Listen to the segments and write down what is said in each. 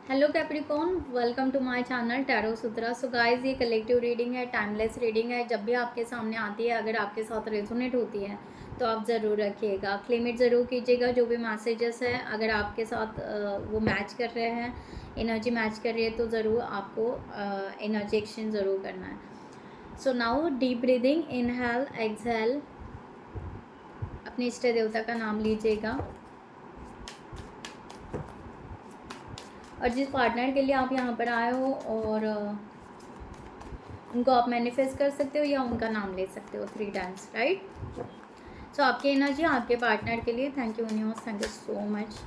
Hello Capricorn, welcome to my channel tarot Sutra. So guys, ये collective reading है, timeless reading है। जब भी आपके सामने आती है, अगर आपके साथ रेजोनेट होती है तो आप ज़रूर रखिएगा, क्लेम इट ज़रूर कीजिएगा। जो भी मैसेजेस है, अगर आपके साथ वो मैच कर रहे हैं, एनर्जी मैच कर रही है, तो ज़रूर आपको एनर्जी एक्सचेंज ज़रूर करना है। So now deep breathing, inhale exhale. अपने इष्ट देवता का नाम लीजिएगा और जिस पार्टनर के लिए आप यहाँ पर आए हो और उनको आप मैनिफेस्ट कर सकते हो या उनका नाम ले सकते हो 3 टाइम्स, राइट। सो आपकी एनर्जी आपके पार्टनर के लिए। Thank you universe, thank you so much.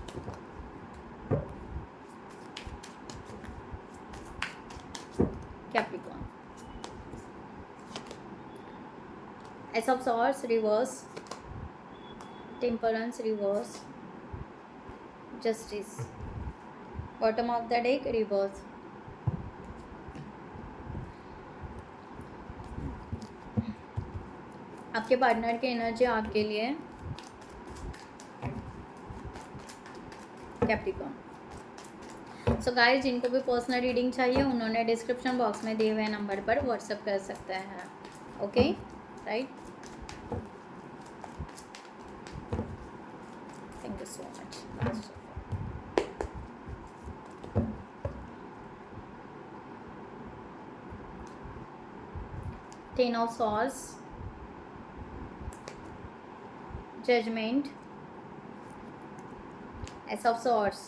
Capricorn, S of swords reverse, temperance reverse, justice, bottom of the deck reverse. आपके पार्टनर की एनर्जी आपके लिए, कैप्रिकॉर्न। सो गाइस, जिनको भी पर्सनल रीडिंग चाहिए उन्होंने डिस्क्रिप्शन बॉक्स में दिए हुए नंबर पर व्हाट्सएप कर सकते हैं। Okay, right. Thank you so much. 10 of swords, judgment, ace of swords,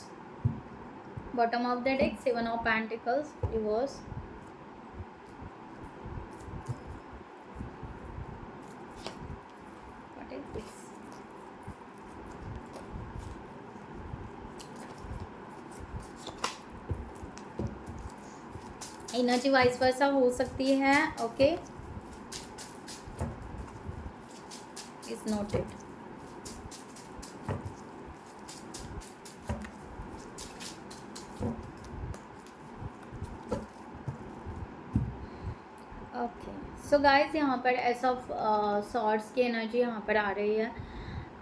bottom of the deck 7 of pentacles reverse, what is this, energy vice versa हो सकती है। Okay, is noted. Okay, so guys, यहाँ पर S of swords की energy यहाँ पर आ रही है।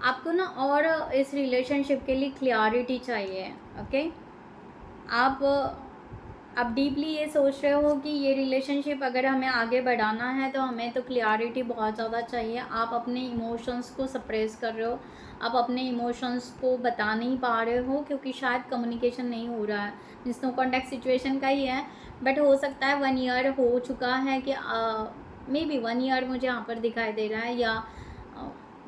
आपको ना और इस रिलेशनशिप के लिए क्लियरिटी चाहिए। ओके, आप डीपली ये सोच रहे हो कि ये रिलेशनशिप अगर हमें आगे बढ़ाना है तो हमें तो क्लियरिटी बहुत ज़्यादा चाहिए। आप अपने इमोशंस को सप्रेस कर रहे हो, आप अपने इमोशंस को बता नहीं पा रहे हो क्योंकि शायद कम्युनिकेशन नहीं हो रहा है। मीन्स नो कॉन्टैक्ट सिचुएशन का ही है, बट हो सकता है 1 ईयर हो चुका है कि मे बी 1 ईयर मुझे यहाँ पर दिखाई दे रहा है, या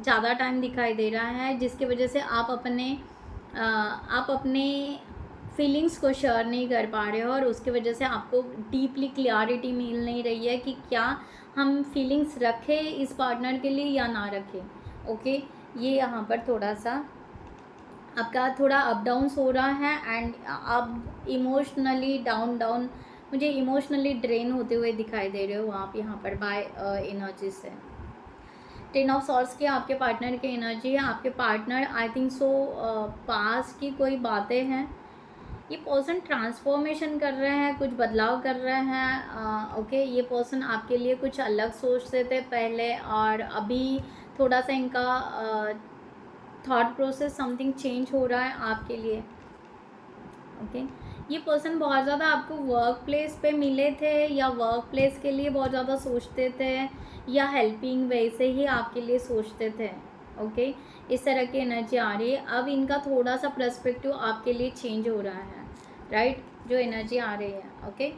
ज़्यादा टाइम दिखाई दे रहा है, जिसकी वजह से आप अपने फीलिंग्स को शेयर नहीं कर पा रहे हो और उसकी वजह से आपको डीपली क्लियरिटी मिल नहीं रही है कि क्या हम फीलिंग्स रखें इस पार्टनर के लिए या ना रखें। ओके, ये यहाँ पर थोड़ा सा आपका थोड़ा अप डाउन्स हो रहा है एंड आप इमोशनली डाउन मुझे इमोशनली ड्रेन होते हुए दिखाई दे रहे हो आप यहाँ पर बाय एनर्जी से। 10 ऑफ सॉर्ड्स की आपके पार्टनर की एनर्जी है। आपके पार्टनर आई थिंक सो पास की कोई बातें हैं, ये पर्सन ट्रांसफॉर्मेशन कर रहे हैं, कुछ बदलाव कर रहे हैं। ओके, ये पर्सन आपके लिए कुछ अलग सोचते थे पहले और अभी थोड़ा सा इनका थॉट प्रोसेस समथिंग चेंज हो रहा है आपके लिए। ओके, ये पर्सन बहुत ज़्यादा आपको वर्क प्लेस पे मिले थे या वर्क प्लेस के लिए बहुत ज़्यादा सोचते थे या हेल्पिंग वैसे ही आपके लिए सोचते थे। ओके, इस तरह की एनर्जी आ रही है। अब इनका थोड़ा सा पर्सपेक्टिव आपके लिए चेंज हो रहा है, राइट, जो एनर्जी आ रही है। ओके,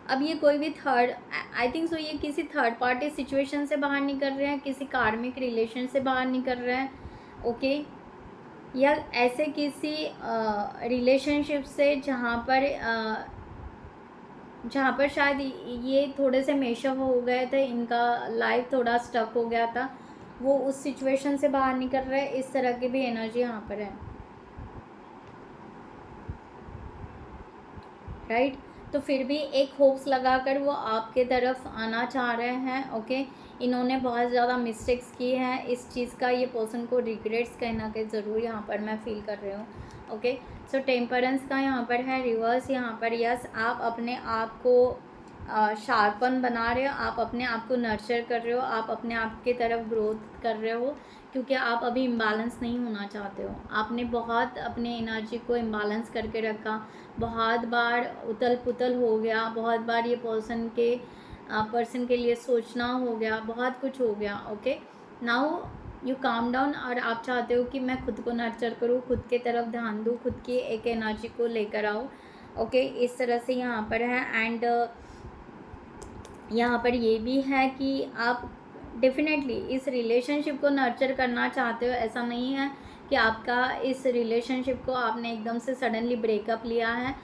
अब ये कोई भी थर्ड, आई थिंक सो, ये किसी थर्ड पार्टी सिचुएशन से बाहर निकल रहे हैं, किसी कार्मिक रिलेशन से बाहर निकल रहे हैं। ओके, या ऐसे किसी रिलेशनशिप से जहाँ पर शायद ये थोड़े से मेशअप हो गए थे, इनका लाइफ थोड़ा स्टक हो गया था, वो उस सिचुएशन से बाहर निकल रहे हैं। इस तरह की भी एनर्जी यहाँ पर है, राइट। तो फिर भी एक होप्स लगाकर वो आपके तरफ आना चाह रहे हैं। ओके, इन्होंने बहुत ज़्यादा मिस्टेक्स की हैं, इस चीज़ का ये पर्सन को रिग्रेट्स कहीं ना कहीं ज़रूर यहाँ पर मैं फील कर रही हूँ। ओके, सो टेम्परेंस का यहाँ पर है रिवर्स। यहाँ पर यस, आप अपने आप को शार्पन बना रहे हो, आप अपने आप को नर्चर कर रहे हो, आप अपने आप की तरफ ग्रोथ कर रहे हो, क्योंकि आप अभी इम्बैलेंस नहीं होना चाहते हो। आपने बहुत अपने एनर्जी को इम्बैलेंस करके रखा, बहुत बार उतल पुतल हो गया, बहुत बार ये पर्सन के लिए सोचना हो गया, बहुत कुछ हो गया। Okay, now you calm down, और आप चाहते हो कि मैं खुद को नर्चर करूँ, खुद के तरफ ध्यान दूँ, खुद की एक एनर्जी को लेकर आओ। ओके, इस तरह से यहाँ पर है। एंड यहाँ पर ये भी है कि आप डेफिनेटली इस रिलेशनशिप को नर्चर करना चाहते हो। ऐसा नहीं है कि आपका इस रिलेशनशिप को आपने एकदम से सडनली ब्रेकअप लिया है।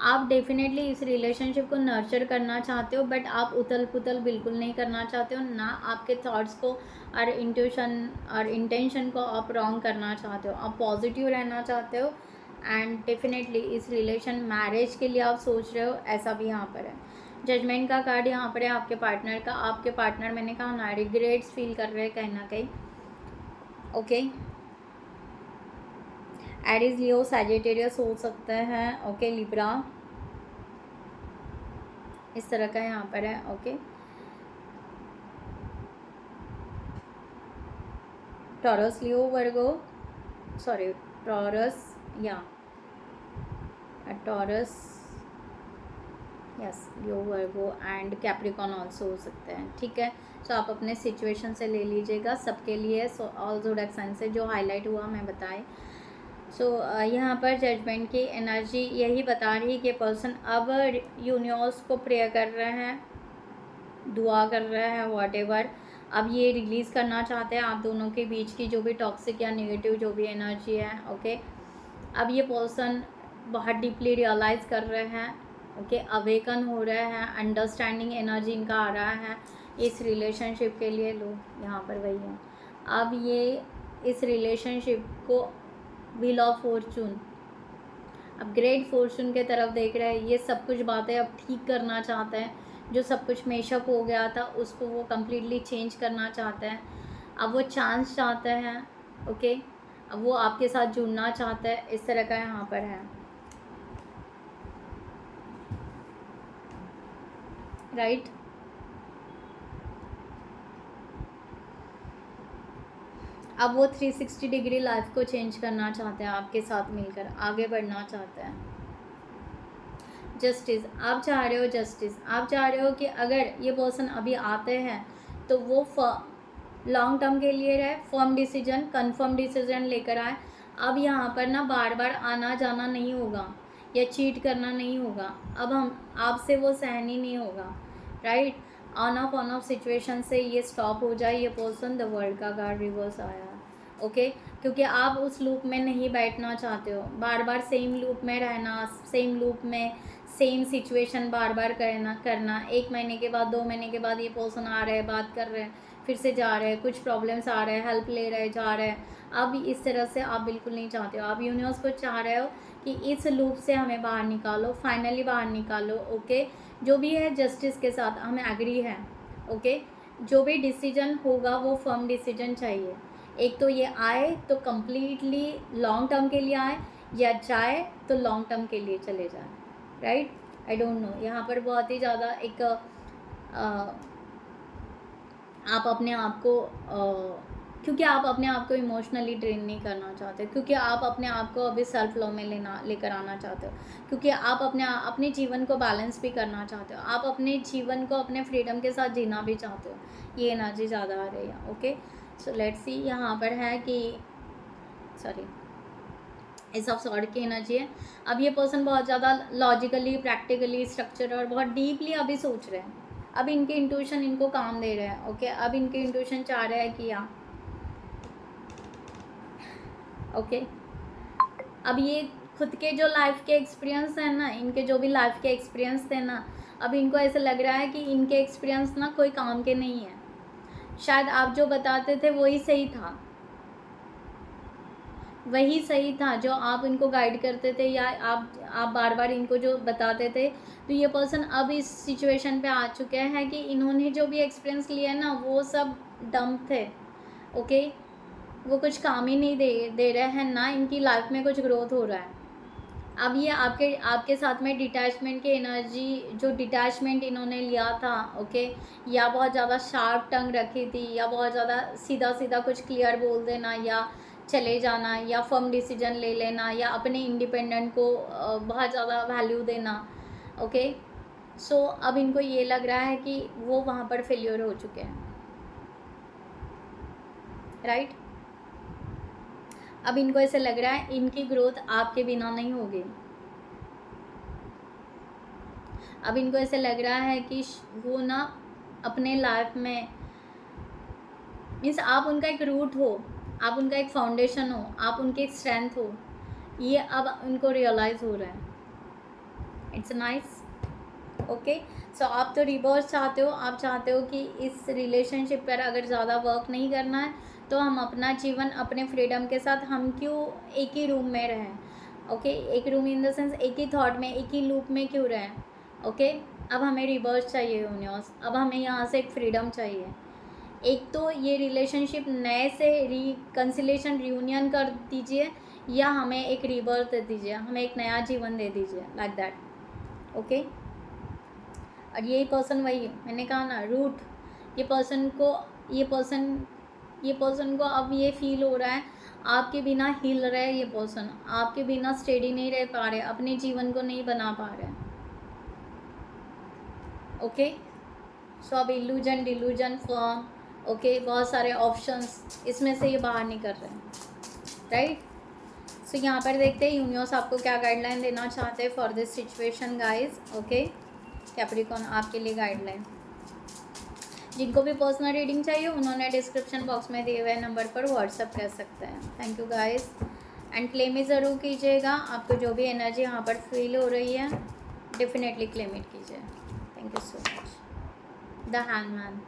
आप डेफिनेटली इस रिलेशनशिप को नर्चर करना चाहते हो, बट आप उथल पुथल बिल्कुल नहीं करना चाहते हो, ना आपके थॉट्स को और इंट्यूशन और इंटेंशन को आप रॉन्ग करना चाहते हो। आप पॉजिटिव रहना चाहते हो, एंड डेफिनेटली इस रिलेशन मैरिज के लिए आप सोच रहे हो, ऐसा भी यहाँ पर है। जजमेंट का कार्ड यहाँ पर है आपके पार्टनर का। आपके पार्टनर, मैंने कहा ना, रिग्रेट्स फील कर रहे हैं कहीं ना कहीं। ओके, एरीज, लियो, सैजिटेरियस हो सकते हैं। ओके, लिब्रा, इस तरह का यहाँ पर है। ओके, टॉरस, लियो, वर्गो, सॉरी, टॉरस, या taurus, yes, Leo, Virgo and Capricorn also हो सकते हैं। ठीक है, सो आप अपने सिचुएशन से ले लीजिएगा, सबके लिए। सो ऑल ज़ोडिएक साइन से जो हाईलाइट हुआ मैं बताए। सो यहाँ पर जजमेंट की एनर्जी यही बता रही है कि पर्सन अब यूनिवर्स को प्रेयर कर रहे हैं, दुआ कर रहे हैं, व्हाटएवर। अब ये रिलीज़ करना चाहते हैं आप दोनों के बीच की जो भी टॉक्सिक या नेगेटिव जो भी एनर्जी है। ओके, अब ये पर्सन बहुत डीपली रियलाइज़ कर रहे हैं। ओके, अवेकन हो रहे हैं, अंडरस्टैंडिंग एनर्जी इनका आ रहा है इस रिलेशनशिप के लिए। लो, यहाँ पर वही है। अब ये इस रिलेशनशिप को व्हील ऑफ फॉर्चून, अब ग्रेट फॉर्चून के तरफ देख रहे हैं। ये सब कुछ बातें अब ठीक करना चाहते हैं, जो सब कुछ मेशअप हो गया था उसको वो कम्प्लीटली चेंज करना चाहते हैं। अब वो चांस चाहते हैं। ओके, अब वो आपके साथ जुड़ना चाहते हैं, इस तरह का यहाँ पर है। राइट, अब वो 360 डिग्री लाइफ को चेंज करना चाहते हैं, आपके साथ मिलकर आगे बढ़ना चाहते हैं। जस्टिस, आप चाह रहे हो जस्टिस, आप चाह रहे हो कि अगर ये पर्सन अभी आते हैं तो वो लॉन्ग टर्म के लिए रहे, फर्म डिसीजन, कंफर्म डिसीजन लेकर आए। अब यहाँ पर ना बार बार आना जाना नहीं होगा या चीट करना नहीं होगा। अब हम आपसे वो सहन ही नहीं होगा। राइट, ऑन ऑफ सिचुएशन से ये स्टॉप हो जाए। ये पर्सन, द वर्ल्ड का कार्ड रिवर्स आया। ओके, क्योंकि आप उस लूप में नहीं बैठना चाहते हो, बार बार सेम लूप में रहना, सेम लूप में सेम सिचुएशन बार बार करना। 1 महीने के बाद, 2 महीने के बाद ये पर्सन आ रहे हैं, बात कर रहे हैं, फिर से जा रहे हैं, कुछ प्रॉब्लम्स आ रहे हैं, हेल्प ले रहे हैं, जा रहे हैं। अब इस तरह से आप बिल्कुल नहीं चाहते हो। आप यूनिवर्स को चाह रहे हो कि इस लूप से हमें बाहर निकालो, फाइनली बाहर निकालो। ओके, जो भी है जस्टिस के साथ हमें एग्री है। ओके, जो भी डिसीजन होगा वो फर्म डिसीजन चाहिए। एक तो ये आए तो कम्प्लीटली लॉन्ग टर्म के लिए आए, या जाए तो लॉन्ग टर्म के लिए चले जाए। राइट, आई डोंट नो, यहाँ पर बहुत ही ज़्यादा एक आप अपने आप को क्योंकि आप अपने आप को इमोशनली ड्रेन नहीं करना चाहते, क्योंकि आप अपने आप को अभी सेल्फ लव में लेकर आना चाहते हो, क्योंकि आप अपने जीवन को बैलेंस भी करना चाहते हो, आप अपने जीवन को अपने फ्रीडम के साथ जीना भी चाहते हो। ये एनर्जी ज़्यादा आ रही है। ओके, सो लेट्स सी, यहाँ पर है कि सॉरी, इस ऑफ सॉर्ड की एनर्जी है। अब ये पर्सन बहुत ज़्यादा लॉजिकली, प्रैक्टिकली, स्ट्रक्चर और बहुत डीपली अभी सोच रहे हैं। अब इनके इंट्यूशन इनको काम दे रहे हैं। ओके, अब इनके इंट्यूशन चाह रहे हैं कि या ओके, अब ये खुद के जो लाइफ के एक्सपीरियंस है ना, इनके जो भी लाइफ के एक्सपीरियंस थे ना, अब इनको ऐसा लग रहा है कि इनके एक्सपीरियंस ना कोई काम के नहीं है। शायद आप जो बताते थे वही सही था, वही सही था जो आप इनको गाइड करते थे, या आप बार बार इनको जो बताते थे। तो ये पर्सन अब इस सिचुएशन पे आ चुके हैं कि इन्होंने जो भी एक्सपीरियंस लिया है ना वो सब डंप थे। ओके, वो कुछ काम ही नहीं दे रहे हैं ना, इनकी लाइफ में कुछ ग्रोथ हो रहा है। अब ये आपके आपके साथ में डिटैचमेंट की एनर्जी, जो डिटैचमेंट इन्होंने लिया था, ओके, या बहुत ज़्यादा शार्प टंग रखी थी, या बहुत ज़्यादा सीधा सीधा कुछ क्लियर बोल देना, या चले जाना, या फर्म डिसीजन ले लेना, या अपने इंडिपेंडेंट को बहुत ज़्यादा वैल्यू देना, ओके। सो अब इनको ये लग रहा है कि वो वहाँ पर फेल्योर हो चुके हैं, राइट। अब इनको ऐसे लग रहा है इनकी ग्रोथ आपके बिना नहीं होगी। अब इनको ऐसे लग रहा है कि वो ना अपने लाइफ में, मीन्स आप उनका एक रूट हो, आप उनका एक फाउंडेशन हो, आप उनकी एक स्ट्रेंथ हो, ये अब उनको रियलाइज़ हो रहा है। It's nice, okay. सो आप तो रिवर्स चाहते हो, आप चाहते हो कि इस रिलेशनशिप पर अगर ज़्यादा वर्क नहीं करना है तो हम अपना जीवन अपने फ्रीडम के साथ हम क्यों एक ही रूम में रहें, ओके। एक रूम इन द सेंस एक ही थॉट में, एक ही लूप में क्यों रहें, ओके। अब हमें रिवर्स चाहिए यूनिवर्स, अब हमें यहाँ से एक फ्रीडम चाहिए। एक तो ये रिलेशनशिप नए से रिकन्सिलेशन रियूनियन कर दीजिए, या हमें एक रिबर्थ दे दीजिए, हमें एक नया जीवन दे दीजिए, लाइक दैट, ओके। और यही पर्सन, वही मैंने कहा ना, रूट, ये पर्सन को अब ये फील हो रहा है आपके बिना हिल रहा है, ये पर्सन आपके बिना स्टेडी नहीं रह पा रहे, अपने जीवन को नहीं बना पा रहे, ओके। सो अब इल्यूजन, डिल्यूजन, फॉर्म, ओके, बहुत सारे ऑप्शंस, इसमें से ये बाहर नहीं कर रहे हैं, राइट। सो यहाँ पर देखते हैं यूनिवर्स आपको क्या गाइडलाइन देना चाहते हैं for this situation guys, okay. Capricorn आपके लिए गाइडलाइन, जिनको भी पर्सनल रीडिंग चाहिए उन्होंने डिस्क्रिप्शन बॉक्स में दिए हुए नंबर पर व्हाट्सअप कर सकते हैं। Thank you guys, and claim it ज़रूर कीजिएगा, आपको जो भी एनर्जी यहाँ पर फील हो रही है डेफिनेटली क्लेम इट कीजिए। Thank you so much. The hangman,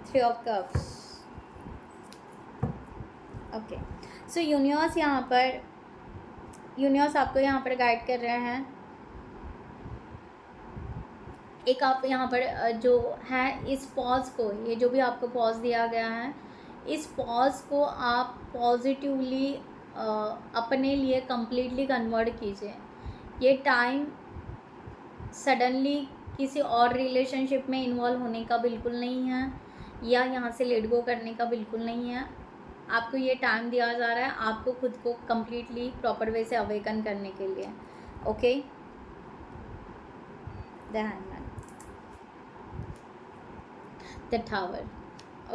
3 of cups, okay. So universe आपको यहाँ पर गाइड कर रहे हैं। एक आप यहाँ पर जो है इस पॉज को, ये जो भी आपको पॉज दिया गया है, इस पॉज को आप पॉजिटिवली अपने लिए कम्प्लीटली कन्वर्ट कीजिए। ये टाइम सडनली किसी और रिलेशनशिप में इन्वॉल्व होने का बिल्कुल नहीं है, या यहाँ से लेट गो करने का बिल्कुल नहीं है। आपको ये टाइम दिया जा रहा है आपको खुद को कम्प्लीटली प्रॉपर वे से अवेकन करने के लिए, okay. The hangman, the tower,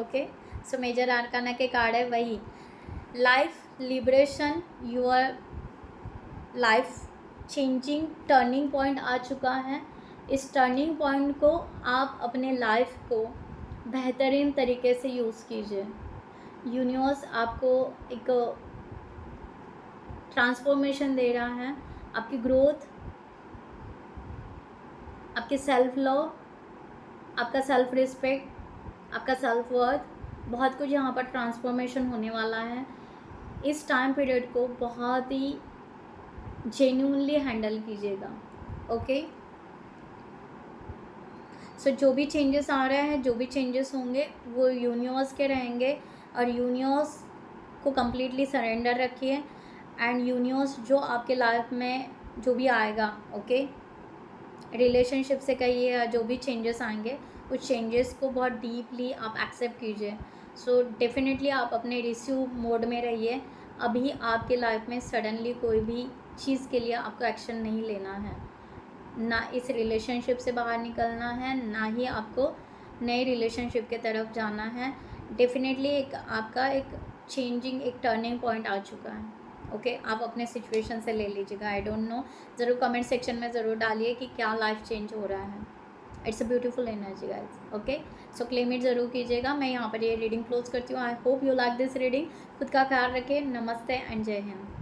okay. So major arcana के कार्ड है वही life liberation, your life changing turning point आ चुका है। इस टर्निंग पॉइंट को आप अपने लाइफ को बेहतरीन तरीके से यूज़ कीजिए। यूनिवर्स आपको एक ट्रांसफॉर्मेशन दे रहा है, आपकी ग्रोथ, आपकी सेल्फ लव, आपका सेल्फ रिस्पेक्ट, आपका सेल्फ वर्थ, बहुत कुछ यहाँ पर ट्रांसफॉर्मेशन होने वाला है। इस टाइम पीरियड को बहुत ही जेन्युइनली हैंडल कीजिएगा, ओके। सो जो भी चेंजेस आ रहे हैं, जो भी चेंजेस होंगे वो यूनिवर्स के रहेंगे, और यूनिवर्स को कम्प्लीटली सरेंडर रखिए। एंड यूनिवर्स जो आपके लाइफ में जो भी आएगा, ओके, रिलेशनशिप से कहिए या जो भी चेंजेस आएंगे, उस चेंजेस को बहुत डीपली आप एक्सेप्ट कीजिए। सो डेफिनेटली आप अपने रिसीव मोड में रहिए। अभी आपके लाइफ में सडनली कोई भी चीज़ के लिए आपको एक्शन नहीं लेना है, ना इस रिलेशनशिप से बाहर निकलना है, ना ही आपको नए रिलेशनशिप के तरफ जाना है। डेफिनेटली एक आपका एक चेंजिंग, एक टर्निंग पॉइंट आ चुका है, ओके। आप अपने सिचुएशन से ले लीजिएगा। आई डोंट नो, ज़रूर कमेंट सेक्शन में ज़रूर डालिए कि क्या लाइफ चेंज हो रहा है। It's a beautiful energy guys, okay. So claim it ज़रूर कीजिएगा। मैं यहाँ पर ये रीडिंग क्लोज करती हूँ। I hope you like this reading. खुद का ख्याल रखिए। नमस्ते एंड जय हिंद।